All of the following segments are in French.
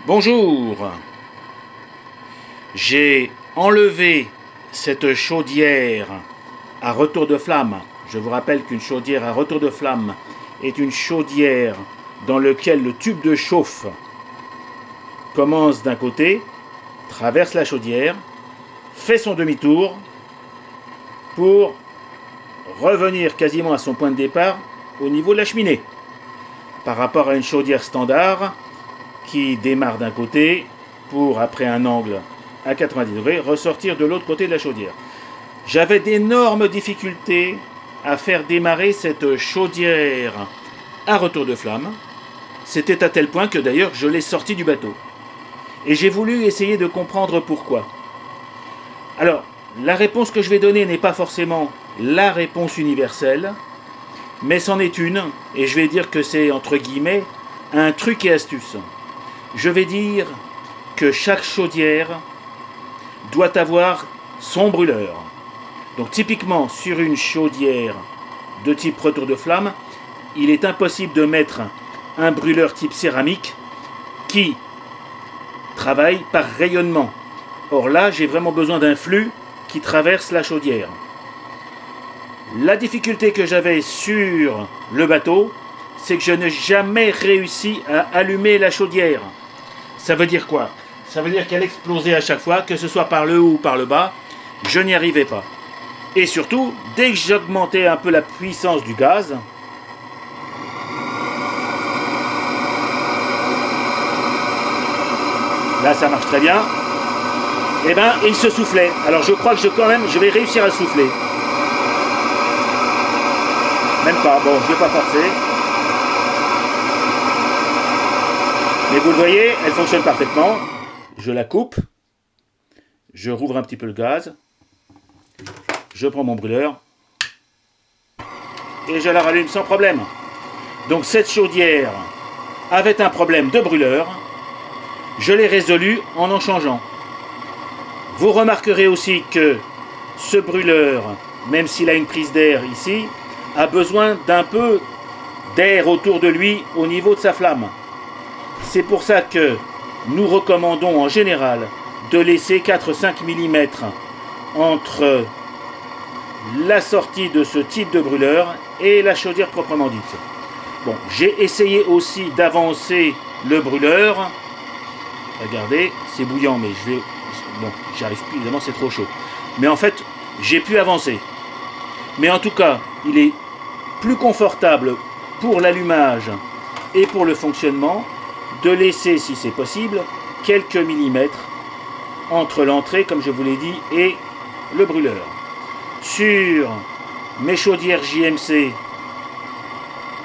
Bonjour, j'ai enlevé cette chaudière à retour de flamme. Je vous rappelle qu'une chaudière à retour de flamme est une chaudière dans laquelle le tube de chauffe commence d'un côté, traverse la chaudière, fait son demi-tour pour revenir quasiment à son point de départ au niveau de la cheminée. Par rapport à une chaudière standard qui démarre d'un côté pour, après un angle à 90 degrés, ressortir de l'autre côté de la chaudière. J'avais d'énormes difficultés à faire démarrer cette chaudière à retour de flamme. C'était à tel point que d'ailleurs je l'ai sortie du bateau. Et j'ai voulu essayer de comprendre pourquoi. Alors, la réponse que je vais donner n'est pas forcément la réponse universelle, mais c'en est une, et je vais dire que c'est, entre guillemets, un truc et astuce. Je vais dire que chaque chaudière doit avoir son brûleur. Donc typiquement, sur une chaudière de type retour de flamme, il est impossible de mettre un brûleur type céramique qui travaille par rayonnement. Or là, j'ai vraiment besoin d'un flux qui traverse la chaudière. La difficulté que j'avais sur le bateau, c'est que je n'ai jamais réussi à allumer la chaudière. Ça veut dire quoi? Ça veut dire qu'elle explosait à chaque fois, que ce soit par le haut ou par le bas, je n'y arrivais pas. Et surtout, dès que j'augmentais un peu la puissance du gaz, là ça marche très bien, et ben il se soufflait. Alors je crois que je vais réussir à souffler. Même pas, bon, je ne vais pas forcer. Mais vous le voyez, elle fonctionne parfaitement. Je la coupe. Je rouvre un petit peu le gaz. Je prends mon brûleur. Et je la rallume sans problème. Donc cette chaudière avait un problème de brûleur. Je l'ai résolu en changeant. Vous remarquerez aussi que ce brûleur, même s'il a une prise d'air ici, a besoin d'un peu d'air autour de lui au niveau de sa flamme. C'est pour ça que nous recommandons en général de laisser 4-5 mm entre la sortie de ce type de brûleur et la chaudière proprement dite. Bon, j'ai essayé aussi d'avancer le brûleur. Regardez, c'est bouillant, mais j'y arrive plus, évidemment c'est trop chaud. Mais en fait, j'ai pu avancer. Mais en tout cas, il est plus confortable pour l'allumage et pour le fonctionnement de laisser, si c'est possible, quelques millimètres entre l'entrée, comme je vous l'ai dit, et le brûleur. Sur mes chaudières JMC,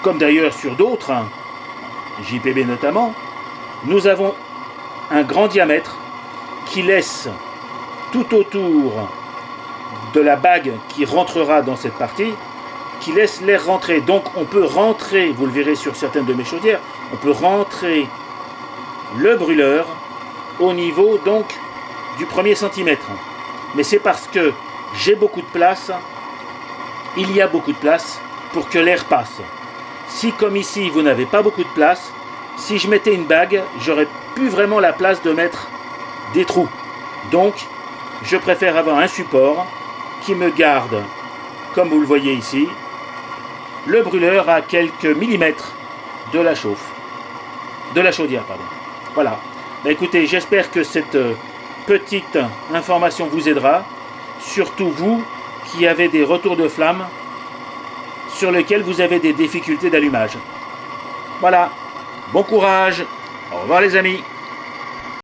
comme d'ailleurs sur d'autres, JPB notamment, nous avons un grand diamètre qui laisse tout autour de la bague qui rentrera dans cette partie, qui laisse l'air rentrer. Donc on peut rentrer, vous le verrez sur certaines de mes chaudières, on peut rentrer le brûleur au niveau donc du premier centimètre. Mais c'est parce que j'ai beaucoup de place, il y a beaucoup de place pour que l'air passe. Si comme ici vous n'avez pas beaucoup de place, si je mettais une bague, j'aurais plus vraiment la place de mettre des trous. Donc je préfère avoir un support qui me garde, comme vous le voyez ici, le brûleur à quelques millimètres de la chaudière. Voilà. Bah écoutez, j'espère que cette petite information vous aidera, surtout vous qui avez des retours de flamme sur lesquels vous avez des difficultés d'allumage. Voilà. Bon courage. Au revoir les amis.